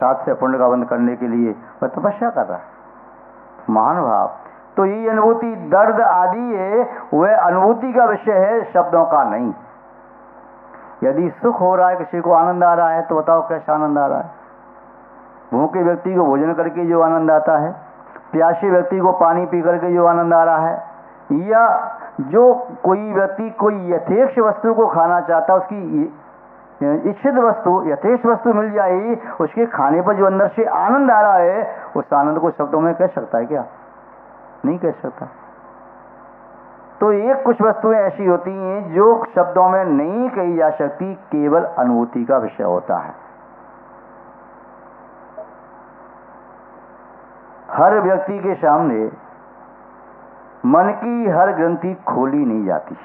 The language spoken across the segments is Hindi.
पुरुषार्थ से पुण्य का बंध करने के लिए वह तपस्या कर रहा है। महानुभाव, तो ये अनुभूति दर्द आदि है, वह अनुभूति का विषय है, शब्दों का नहीं। यदि सुख हो रहा है, किसी को आनंद आ रहा है, तो बताओ कैसा आनंद आ रहा है? भूखे व्यक्ति को भोजन करके जो आनंद आता है, प्यासे व्यक्ति को पानी पी करके जो आनंद आ रहा है, या जो कोई व्यक्ति कोई यथेष्ट वस्तु को खाना चाहता है, उसकी इच्छित वस्तु यथेष्ट वस्तु मिल जाए, उसके खाने पर जो अंदर से आनंद आ रहा है, उस आनंद को शब्दों में कह सकता है क्या? नहीं कह सकता। तो एक कुछ वस्तुएं ऐसी होती हैं जो शब्दों में नहीं कही जा सकती, केवल अनुभूति का विषय होता है। हर व्यक्ति के सामने मन की हर ग्रंथि खोली नहीं जाती।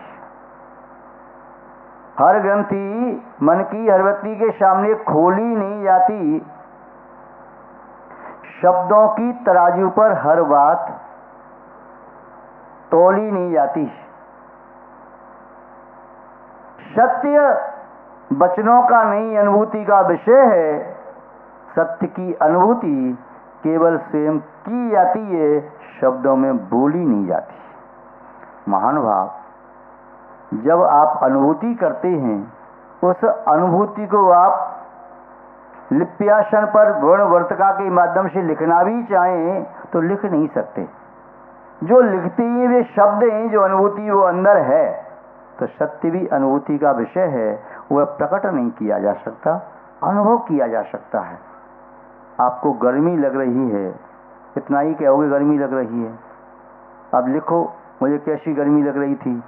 हर ग्रंथि मन की हर व्यक्ति के सामने खोली नहीं जाती। शब्दों की तराजू पर हर बात तोली नहीं जाती। सत्य वचनों का नहीं, अनुभूति का विषय है। सत्य की अनुभूति केवल स्वयं की जाती है, शब्दों में बोली नहीं जाती। महानुभाव, जब आप अनुभूति करते हैं, उस अनुभूति को आप लिप्यासन पर वर्ण वर्तिका के माध्यम से लिखना भी चाहें तो लिख नहीं सकते। जो लिखते हैं वे शब्द हैं, जो अनुभूति वो अंदर है। तो सत्य भी अनुभूति का विषय है, वह प्रकट नहीं किया जा सकता, अनुभव किया जा सकता है। आपको गर्मी लग रही है, इतना ही कहोगे गर्मी लग रही है। अब लिखो मुझे कैसी गर्मी लग रही थी,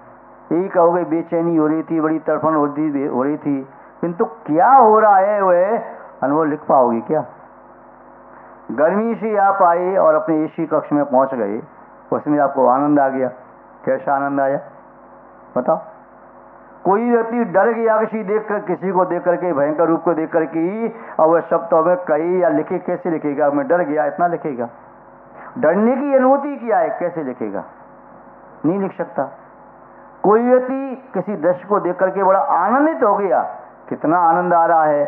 यही कहोगे बेचैनी हो रही थी, बड़ी तड़फन हो रही थी, किंतु क्या हो रहा है वह अनुभव लिख पाओगे क्या? गर्मी से आप आए और अपने एसी कक्ष में पहुंच गए, उसमें आपको आनंद आ गया। कैसा आनंद आया बताओ? कोई व्यक्ति डर गया किसी को देख करके, भयंकर रूप को देख करके, और वह शब्द हमें कहे या लिखे, कैसे लिखेगा? मैं डर गया, इतना लिखेगा। डरने की अनुभूति क्या है, कैसे लिखेगा? नहीं लिख सकता। कोई व्यक्ति किसी दृश्य को देख करके बड़ा आनंदित हो गया, कितना आनंद आ रहा है,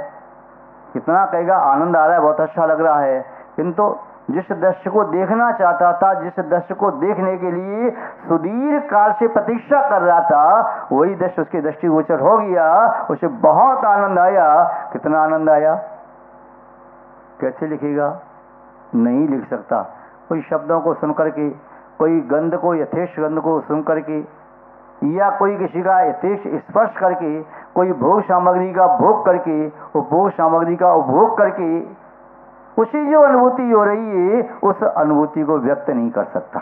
कितना कहेगा आनंद आ रहा है, बहुत अच्छा लग रहा है, किंतु जिस दृश्य को देखना चाहता था, जिस दृश्य को देखने के लिए सुदीर्घ काल से प्रतीक्षा कर रहा था, वही दृश्य उसके दृष्टिगोचर हो गया, उसे बहुत आनंद आया। कितना आनंद आया, कैसे लिखेगा? नहीं लिख सकता। कोई शब्दों को सुन करके, कोई गंध को, यथेष्ट गंध को सुन करके, या कोई किसी का यथेष्ट स्पर्श करके, कोई भोग सामग्री का भोग करके, उपभोग सामग्री का उपभोग करके उसी जो अनुभूति हो रही है, उस अनुभूति को व्यक्त नहीं कर सकता।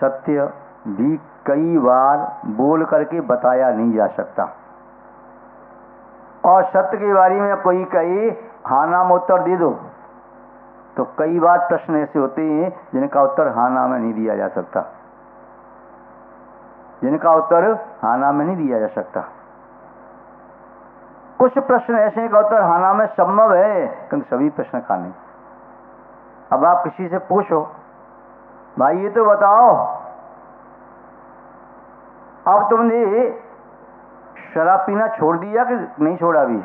सत्य भी कई बार बोल करके बताया नहीं जा सकता। और सत्य के बारे में कोई कहे हाँ नाम उत्तर दे दो, तो कई बार प्रश्न ऐसे होते हैं जिनका उत्तर हाँ नाम में नहीं दिया जा सकता, जिनका उत्तर हाँ नाम में नहीं दिया जा सकता। कुछ प्रश्न ऐसे का उत्तर हाँ नाम में संभव है, किंतु सभी प्रश्न का नहीं। अब आप किसी से पूछो, भाई ये तो बताओ, अब तुमने शराब पीना छोड़ दिया कि नहीं छोड़ा? अभी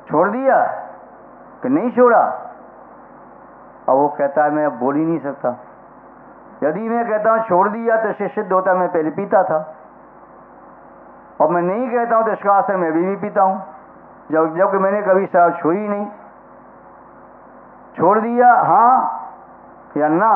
छोड़ दिया कि नहीं छोड़ा? अब वो कहता है मैं अब बोल ही नहीं सकता। यदि मैं कहता हूं छोड़ दिया तो इससे सिद्ध होता है मैं पहले पीता था, और मैं नहीं कहता हूं तो इसका असर मैं अभी भी पीता हूं, जबकि मैंने कभी शराब छोड़ी नहीं। छोड़ दिया हाँ या ना,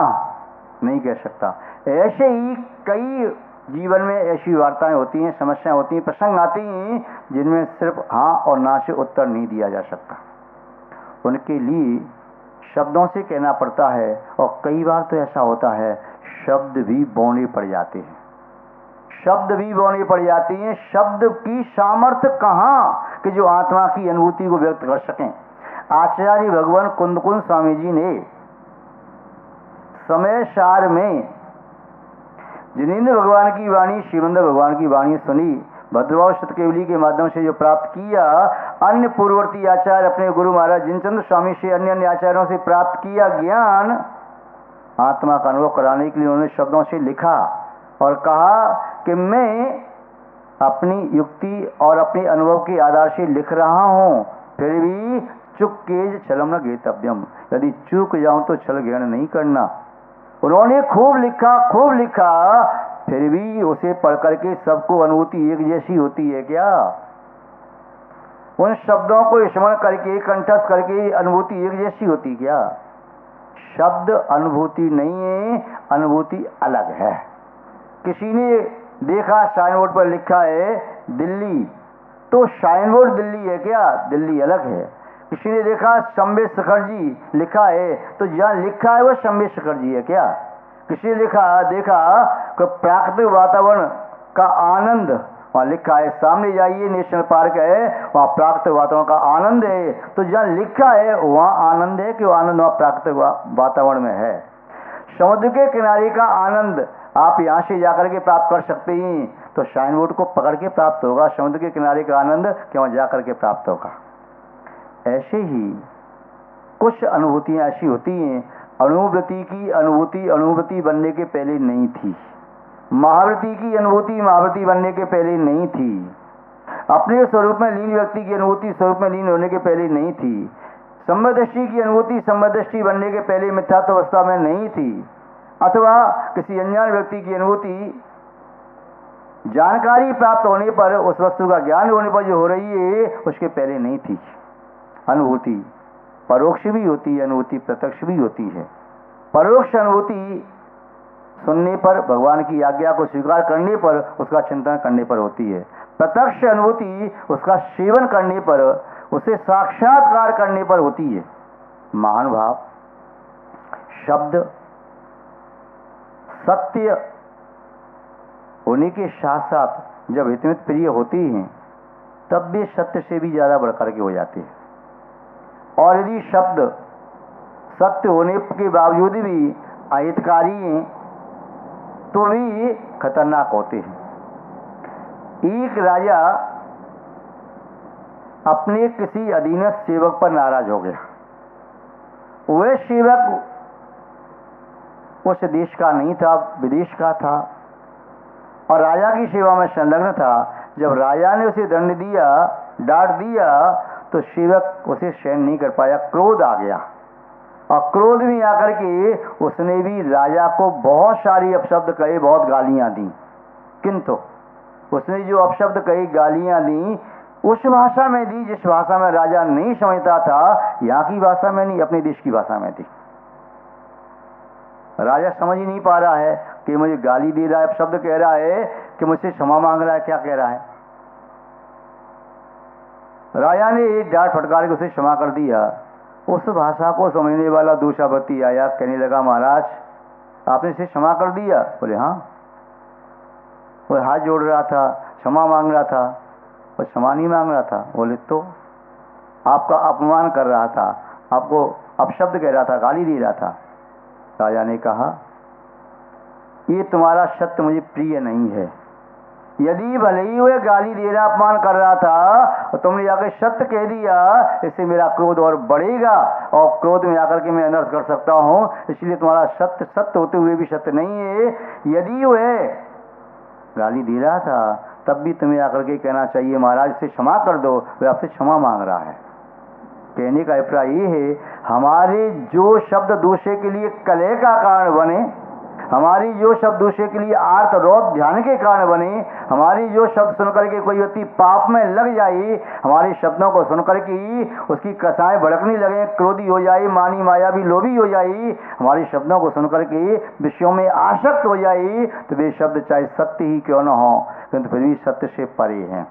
नहीं कह सकता। ऐसे ही कई जीवन में ऐसी वार्ताएं होती हैं, समस्याएं होती हैं, प्रसंग आती हैं जिनमें सिर्फ हाँ और ना से उत्तर नहीं दिया जा सकता। उनके लिए शब्दों से कहना पड़ता है, और कई बार तो ऐसा होता है शब्द भी बोने पड़ जाते हैं, शब्द भी बोने पड़ जाती हैं। शब्द की सामर्थ्य कहाँ कि जो आत्मा की अनुभूति को व्यक्त कर सकें। आचार्य भगवान कुंदकुंद स्वामी जी ने समय सार में जिनेन्द्र भगवान की वाणी, श्रीमंद भगवान की वाणी सुनी, भद्रभाव शतकेवली के माध्यम से जो प्राप्त किया, अन्य पूर्ववर्ती आचार्य अपने गुरु महाराज जिनचंद्र स्वामी से, अन्य अन्य आचार्यों से प्राप्त किया ज्ञान, आत्मा का अनुभव कराने के लिए उन्होंने शब्दों से लिखा और कहा कि मैं अपनी युक्ति और अपने अनुभव के आधार से लिख रहा हूं, फिर भी चुक के छलम न गेतव्यम, यदि चूक जाऊं तो छल ग्रहण नहीं करना। उन्होंने खूब लिखा, फिर भी उसे पढ़ करके सबको अनुभूति एक जैसी होती है क्या? उन शब्दों को स्मरण करके कंठस्थ करके अनुभूति एक जैसी होती क्या? शब्द अनुभूति नहीं है, अनुभूति अलग है। किसी ने देखा साइन बोर्ड पर लिखा है दिल्ली, तो साइन बोर्ड दिल्ली है क्या? दिल्ली अलग है। किसी ने देखा शंभे शिखरजी लिखा है, तो जहाँ लिखा है वो शंभे शिखरजी है क्या? किसी ने देखा कि प्राकृतिक वातावरण का आनंद, वहाँ लिखा है सामने जाइए नेशनल पार्क है, वहाँ प्राकृतिक वातावरण का आनंद है, तो जहाँ लिखा है वहाँ आनंद है कि वो आनंद वहाँ प्राकृतिक वातावरण में है। समुद्र के किनारे का आनंद आप यहाँ से जाकर के प्राप्त कर सकते हैं, तो साइन बोर्ड को पकड़ के प्राप्त होगा। समुद्र के किनारे का आनंद कि वहाँ जाकर के प्राप्त होगा। ऐसे ही कुछ अनुभूतियाँ ऐसी होती हैं, अनुभूति की अनुभूति बनने के पहले नहीं थी। महावृत्ति की अनुभूति महावृत्ति बनने के पहले नहीं थी। अपने स्वरूप में लीन व्यक्ति की अनुभूति स्वरूप में लीन होने के पहले नहीं थी। संवेदृष्टि की अनुभूति संवेदृष्टि बनने के पहले मिथ्यात्व अवस्था में नहीं थी। अथवा किसी अनजान व्यक्ति की अनुभूति जानकारी प्राप्त होने पर, उस वस्तु का ज्ञान होने पर जो हो रही है, उसके पहले नहीं थी। अनुभूति परोक्ष भी होती है, अनुभूति प्रत्यक्ष भी होती है। परोक्ष अनुभूति सुनने पर, भगवान की आज्ञा को स्वीकार करने पर, उसका चिंतन करने पर होती है। प्रत्यक्ष अनुभूति उसका सेवन करने पर, उसे साक्षात्कार करने पर होती है। महान भाव शब्द सत्य होने के साथ साथ जब हितमित प्रिय होती हैं, तब वे सत्य से भी ज्यादा बढ़कर के हो जाते हैं। और यदि शब्द सत्य होने के बावजूद भी अहितकारी हैं, तो भी खतरनाक होते हैं। एक राजा अपने किसी अधीनस्थ सेवक पर नाराज हो गया। वह सेवक उस देश का नहीं था, विदेश का था, और राजा की सेवा में संलग्न था। जब राजा ने उसे दंड दिया, डांट दिया, तो सेवक उसे सहन नहीं कर पाया, क्रोध आ गया। और क्रोध में आकर के उसने भी राजा को बहुत सारी अपशब्द कहे, बहुत गालियां दी। किंतु उसने जो अपशब्द कही, गालियां दी, उस भाषा में दी जिस भाषा में राजा नहीं समझता था। यहाँ की भाषा में नहीं, अपने देश की भाषा में दी। राजा समझ ही नहीं पा रहा है कि मुझे गाली दे रहा है, अपशब्द कह रहा है, कि मुझसे क्षमा मांग रहा है, क्या कह रहा है। राजा ने एक डांट फटकार के उसे क्षमा कर दिया। उस भाषा को समझने वाला दूसरा व्यक्ति आया, कहने लगा महाराज आपने इसे क्षमा कर दिया? बोले हाँ। वो हाथ जोड़ रहा था, क्षमा मांग रहा था। वो क्षमा नहीं मांग रहा था। बोले तो आपका अपमान कर रहा था, आपको अपशब्द कह रहा था, गाली दे रहा था। राजा ने कहा ये तुम्हारा सत्य मुझे प्रिय नहीं है। यदि भले ही वह गाली दे रहा, अपमान कर रहा था, और तुमने जाकर सत्य कह दिया, इससे मेरा क्रोध और बढ़ेगा, और क्रोध में आकर के मैं अनर्थ कर सकता हूं। इसलिए तुम्हारा सत्य सत्य होते हुए भी सत्य नहीं है। यदि वह गाली दे रहा था, तब भी तुम्हें आकर के कहना चाहिए महाराज इसे क्षमा कर दो, वह आपसे क्षमा मांग रहा है। कहने का अभिप्राय ये है, हमारे जो शब्द दूसरे के लिए कलह का कारण बने, हमारी जो शब्द दूसरे के लिए आर्त रोध ध्यान के कारण बने, हमारी जो शब्द सुनकर के कोई व्यक्ति पाप में लग जाए, हमारे शब्दों को सुनकर के उसकी कसाएं भड़कने लगे, क्रोधी हो जाए, मानी मायावी लोभी हो जाए, हमारे शब्दों को सुनकर के विषयों में आसक्त हो जाए, तो वे शब्द चाहे सत्य ही क्यों न हो, किंतु फिर भी सत्य से परे हैं।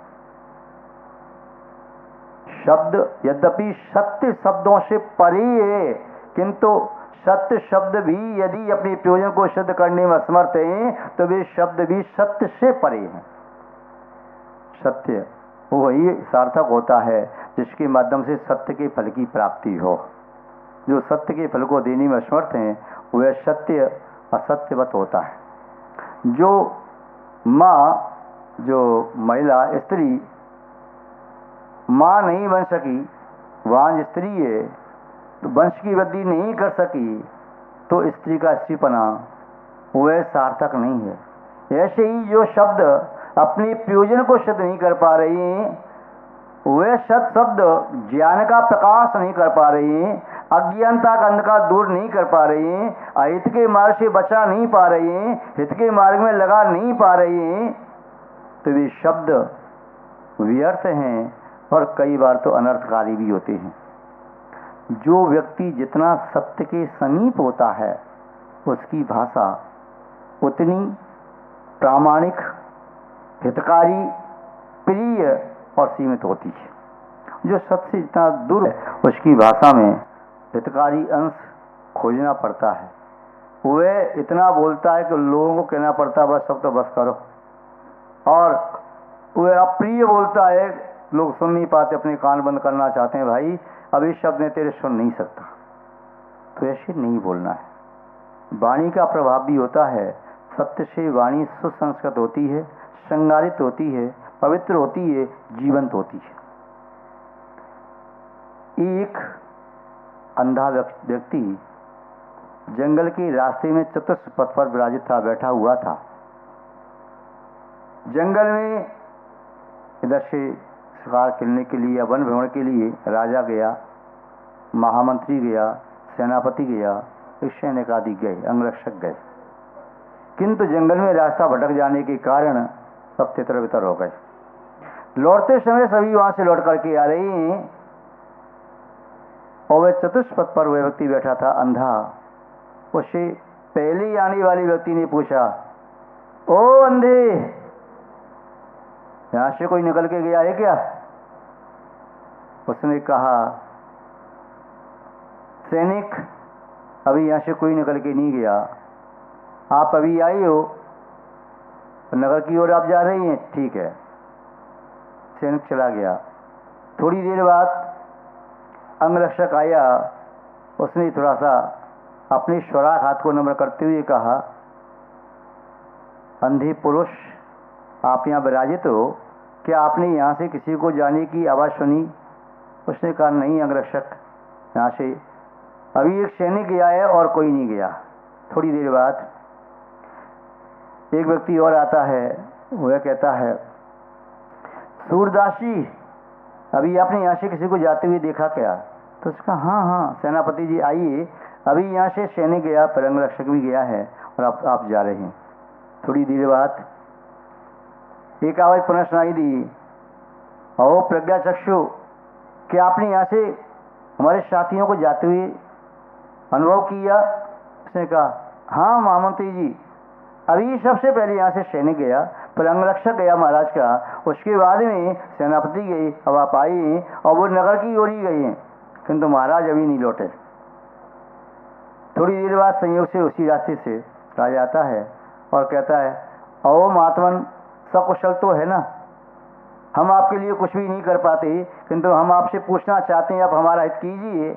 शब्द यद्यपि सत्य शब्दों से परे है, किंतु सत्य शब्द भी यदि अपने प्रयोजन को सिद्ध करने में असमर्थ हैं, तो वे शब्द भी सत्य से परे हैं। सत्य वही सार्थक होता है जिसके माध्यम से सत्य के फल की प्राप्ति हो। जो सत्य के फल को देने में असमर्थ हैं, वह सत्य असत्यवत होता है। जो माँ, जो महिला स्त्री माँ नहीं बन सकी, वांझ स्त्री है, तो वंश की वृद्धि नहीं कर सकी, तो स्त्री का स्त्रीपना वह सार्थक नहीं है। ऐसे ही जो शब्द अपने प्रयोजन को सिद्ध नहीं कर पा रही हैं, वे सत शब्द ज्ञान का प्रकाश नहीं कर पा रही हैं, अज्ञानता का अंधकार दूर नहीं कर पा रही हैं, अहित के मार्ग से बचा नहीं पा रही हैं, हित के मार्ग में लगा नहीं पा रही हैं, तो वे शब्द व्यर्थ हैं और कई बार तो अनर्थकारी भी होते हैं। जो व्यक्ति जितना सत्य के समीप होता है उसकी भाषा उतनी प्रामाणिक, हितकारी, प्रिय और सीमित होती है। जो सत्य से जितना दूर है उसकी भाषा में हितकारी अंश खोजना पड़ता है। वह इतना बोलता है कि लोगों को कहना पड़ता है बस सब तो बस करो, और वह अप्रिय बोलता है, लोग सुन नहीं पाते, अपने कान बंद करना चाहते हैं, भाई अब इस शब्द में तेरे सुन नहीं सकता। तो ऐसे नहीं बोलना है। वाणी का प्रभाव भी होता है। सत्य से वाणी सुसंस्कृत होती है, श्रृंगारित होती है, पवित्र होती है, जीवंत होती है। एक अंधा व्यक्ति जंगल के रास्ते में चतुष्ट पथ पर विराजित था, बैठा हुआ था। जंगल में इधर से शिकार खेलने के लिए या वन भ्रमण के लिए राजा गया, महामंत्री गया, सेनापति गया, एक सैनिक आदि गए, अंगरक्षक गए, किंतु जंगल में रास्ता भटक जाने के कारण सब तितर बितर हो गए। लौटते समय सभी वहां से लौट करके आ रहे हैं और वह चतुष्पथ पर वह व्यक्ति बैठा था, अंधा। उससे पहले आने वाले व्यक्ति ने पूछा, ओ अंधे, यहां से कोई निकल के गया है क्या? उसने कहा, सैनिक, अभी यहां से कोई निकल के नहीं गया, आप अभी आए हो, नगर की ओर आप जा रही हैं, ठीक है। सैनिक चला गया। थोड़ी देर बाद अंगरक्षक आया, उसने थोड़ा सा अपने स्वराग हाथ को नम्र करते हुए कहा, अंधे पुरुष, आप यहाँ विराजित हो, क्या आपने यहाँ से किसी को जाने की आवाज़ सुनी? उसने कहा, नहीं अंगरक्षक, यहाँ से अभी एक सैनिक गया है और कोई नहीं गया। थोड़ी देर बाद एक व्यक्ति और आता है, वह कहता है, सूरदासी, अभी आपने यहाँ से किसी को जाते हुए देखा क्या? तो उसका हाँ सेनापति जी आइए, अभी यहाँ से सैनिक गया, पर अंगरक्षक भी गया है और आप जा रहे हैं। थोड़ी देर बाद एक आवाज पुनः सुनाई दी, ओ प्रज्ञा चक्षु, क्या आपने यहाँ से हमारे साथियों को जाते हुए अनुभव किया? उसने कहा, हाँ महामंत्री जी, अभी सबसे पहले यहाँ से सैनिक गया, पर अंगरक्षक गया महाराज का, उसके बाद में सेनापति गए, अब आप आए और वो नगर की ओर ही गए हैं, किंतु महाराज अभी नहीं लौटे। थोड़ी देर बाद संयोग से उसी रास्ते से राजा आता है और कहता है, ओ महात्मन, सकुशल तो है ना? हम आपके लिए कुछ भी नहीं कर पाते, किंतु हम आपसे पूछना चाहते हैं, आप हमारा हित कीजिए।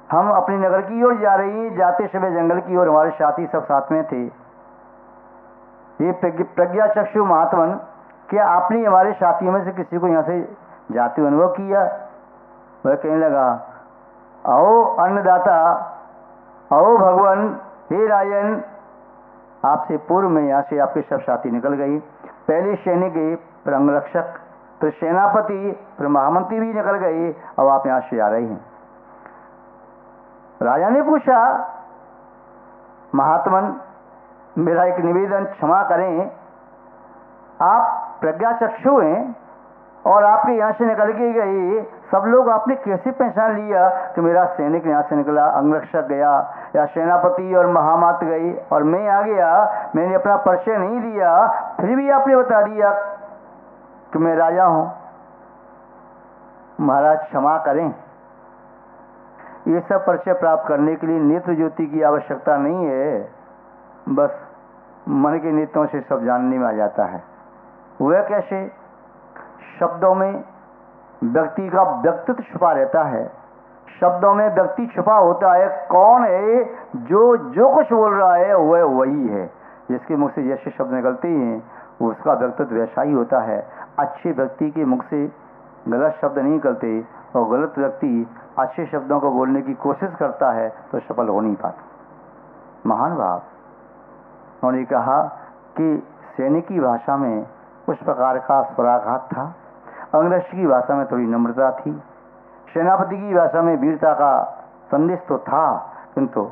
हम अपने नगर की ओर जा रहे हैं, जाते समय जंगल की ओर हमारे साथी सब साथ में थे। ये प्रज्ञा चक्षु महात्मन, क्या आपने हमारे साथियों में से किसी को यहाँ से जाते हुए अनुभव किया? वह कहने लगा, आओ अन्नदाता, आओ भगवान, हे राजन, आपसे पूर्व में यहाँ से आपके सब साथी निकल गए। पहले सैनिक गए, फिर अंगरक्षक, फिर सेनापति, फिर महामंत्री भी निकल गए, अब आप यहाँ से आ रहे हैं। राजा ने पूछा, महात्मन, मेरा एक निवेदन, क्षमा करें, आप प्रज्ञा चक्षु हैं और आपके यहाँ से निकल के गए, सब लोग आपने कैसे पहचान लिया कि मेरा सैनिक यहाँ से निकला, अंगरक्षक गया या सेनापति और महामात गई और मैं आ गया? मैंने अपना परिचय नहीं दिया, फिर भी आपने बता दिया कि मैं राजा हूँ। महाराज क्षमा करें, ये सब परिचय प्राप्त करने के लिए नेत्र ज्योति की आवश्यकता नहीं है, बस मन के नेत्रों से सब जानने में आ जाता है। वह कैसे? शब्दों में व्यक्ति का व्यक्तित्व छुपा रहता है, शब्दों में व्यक्ति छुपा होता है। कौन है जो कुछ बोल रहा है वह वही है, जिसके मुख से जैसे शब्द निकलते हैं उसका व्यक्तित्व वैसा ही होता है। अच्छे व्यक्ति के मुख से गलत शब्द नहीं निकलते और गलत व्यक्ति अच्छे शब्दों को बोलने की कोशिश करता है तो सफल हो नहीं पाता। महान भाव उन्होंने कहा कि सैनिक की भाषा में उस प्रकार का स्वराघात था। अंगरक्षी की भाषा में थोड़ी नम्रता थी, सेनापति की भाषा में वीरता का संदेश तो था, किंतु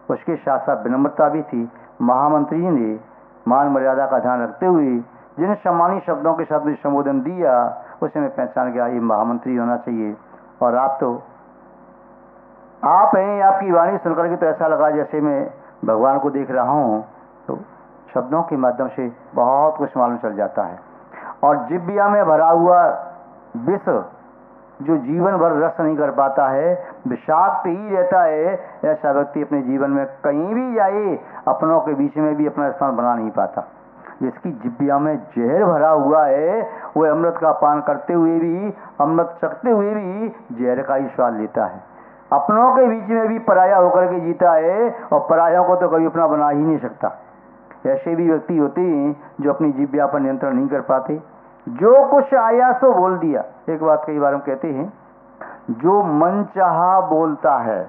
उसके साथ साथ विनम्रता भी थी। महामंत्री जी ने मान मर्यादा का ध्यान रखते हुए जिन सम्मानी शब्दों के साथ मुझे संबोधन दिया, उसे मैं पहचान गया, ये महामंत्री होना चाहिए। और आप हैं, आपकी वाणी सुनकर के तो ऐसा लगा जैसे मैं भगवान को देख रहा हूँ। तो शब्दों के माध्यम से बहुत कुछ मालूम चल जाता है। और जिब्बिया में भरा हुआ विष जो जीवन भर रस नहीं कर पाता है, विषाक्त ही रहता है, ऐसा व्यक्ति अपने जीवन में कहीं भी जाए अपनों के बीच में भी अपना स्थान बना नहीं पाता। जिसकी जिब्बिया में जहर भरा हुआ है, वह अमृत का पान करते हुए भी, अमृत चखते हुए भी जहर का ही स्वाद लेता है। अपनों के बीच में भी पराया होकर के जीता है, और परायों को तो कभी अपना बना ही नहीं सकता। ऐसे भी व्यक्ति होते हैं जो अपनी जिब्बिया पर नियंत्रण नहीं कर पाते, जो कुछ आया सो बोल दिया। एक बात कई बार हम कहते हैं, जो मन चाहा बोलता है,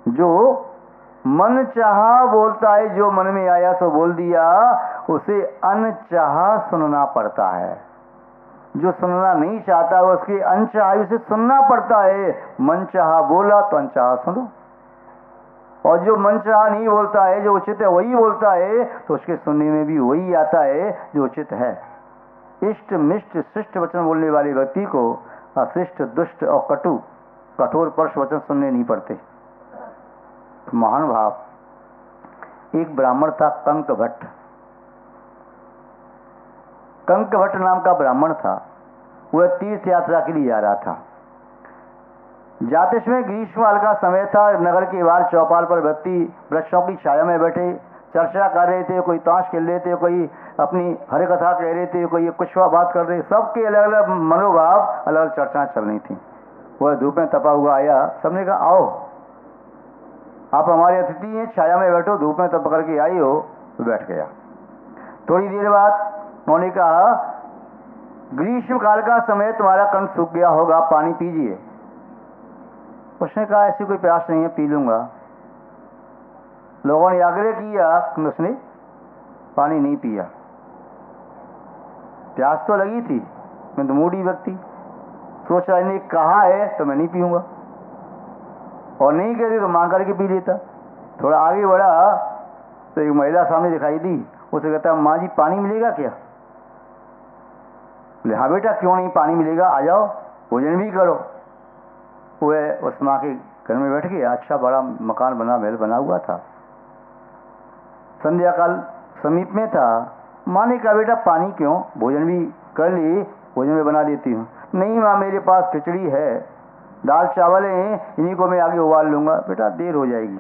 जो मन चाहा बोलता है, जो मन में आया सो बोल दिया, उसे अनचाहा सुनना पड़ता है। जो सुनना नहीं चाहता है उसके अनचाहा उसे सुनना पड़ता है। मन चाहा बोला तो अनचाहा सुनो, और जो मन चाहा नहीं बोलता है, जो उचित है वही बोलता है, तो उसके सुनने में भी वही आता है जो उचित है। इष्ट मिष्ट शिष्ट वचन बोलने वाले व्यक्ति को अशिष्ट दुष्ट और कठोर परस वचन सुनने नहीं पड़ते। तो महान भाव, एक ब्राह्मण था कंक भट्ट। कंक भट्ट नाम का ब्राह्मण था। वह तीर्थ यात्रा के लिए जा रहा था। जाते समय ग्रीष्मकाल का समय था। नगर के बाहर चौपाल पर व्यक्ति वृक्षों की छाया में बैठे चर्चा कर रहे थे, कोई ताश खेल रहे थे, कोई अपनी हरि कथा कह रहे थे, कोई कुछ बात कर रहे। सबके अलग अलग मनोभाव, अलग अलग चर्चाएं चल रही थी। वह धूप में तपा हुआ आया। सबने कहा, आओ आप हमारे अतिथि हैं, छाया में बैठो, धूप में तप करके आई हो। तो बैठ गया। थोड़ी देर बाद उन्होंने कहा, ग्रीष्म काल का समय, तुम्हारा कंठ सूख गया होगा, पानी पीजिए। उसने कहा, ऐसी कोई प्यास नहीं है, पी लूंगा। लोगों ने आग्रह किया, उसने पानी नहीं पिया। प्यास तो लगी थी, मैं तो मूडी व्यक्ति, सोच रहा इन्हें कहा है तो मैं नहीं पीऊंगा, और नहीं कहती तो मांग करके पी लेता। थोड़ा आगे बढ़ा तो एक महिला सामने दिखाई दी। उसे कहता, माँ जी पानी मिलेगा क्या? बोले, हाँ बेटा, क्यों नहीं, पानी मिलेगा, आ जाओ, भोजन भी करो। वह उस माँ के घर में बैठ गया। अच्छा बड़ा मकान बना, महल बना हुआ था। संध्या काल समीप में था। माँ ने कहा, बेटा पानी क्यों, भोजन भी कर ली, भोजन में बना देती हूँ। नहीं माँ, मेरे पास खिचड़ी है, दाल चावल हैं, इन्हीं को मैं आगे उबाल लूंगा। बेटा देर हो जाएगी।